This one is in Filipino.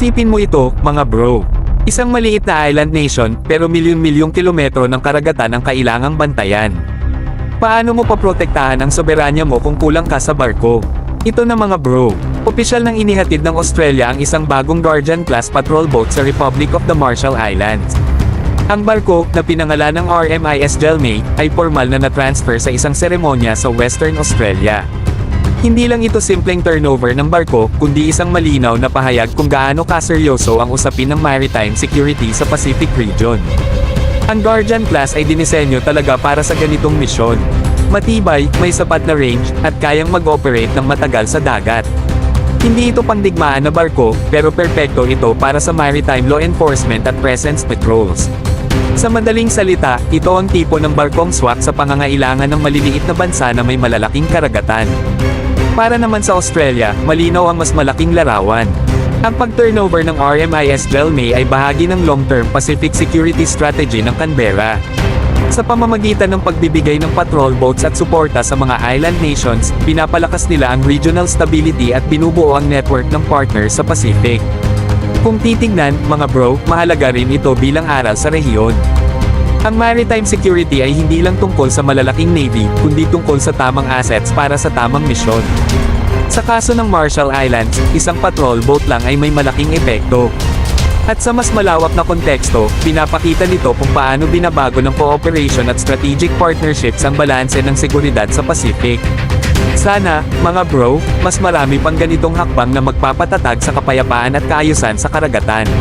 Isipin mo ito, mga bro. Isang maliit na island nation, pero milyon-milyong kilometro ng karagatan ang kailangang bantayan. Paano mo paprotektahan ang soberanya mo kung kulang ka sa barko? Ito na mga bro. Opisyal nang inihatid ng Australia ang isang bagong Guardian-class patrol boat sa Republic of the Marshall Islands. Ang barko, na pinangalan ng RMIS Gelmate, ay formal na na-transfer sa isang seremonya sa Western Australia. Hindi lang ito simpleng turnover ng barko, kundi isang malinaw na pahayag kung gaano kaseryoso ang usapin ng maritime security sa Pacific region. Ang Guardian class ay dinisenyo talaga para sa ganitong misyon. Matibay, may sapat na range, at kayang mag-operate ng matagal sa dagat. Hindi ito pangdigmaan na barko, pero perpekto ito para sa maritime law enforcement at presence patrols. Sa madaling salita, ito ang tipo ng barkong swak sa pangangailangan ng maliliit na bansa na may malalaking karagatan. Para naman sa Australia, malinaw ang mas malaking larawan. Ang pag-turnover ng RMIS Gelmate ay bahagi ng long-term Pacific Security Strategy ng Canberra. Sa pamamagitan ng pagbibigay ng patrol boats at suporta sa mga island nations, pinapalakas nila ang regional stability at binubuo ang network ng partners sa Pacific. Kung titignan, mga bro, mahalaga rin ito bilang aral sa rehiyon. Ang maritime security ay hindi lang tungkol sa malalaking navy, kundi tungkol sa tamang assets para sa tamang misyon. Sa kaso ng Marshall Islands, isang patrol boat lang ay may malaking epekto. At sa mas malawak na konteksto, pinapakita nito kung paano binabago ng cooperation at strategic partnerships ang balanse ng seguridad sa Pacific. Sana, mga bro, mas marami pang ganitong hakbang na magpapatatag sa kapayapaan at kaayusan sa karagatan.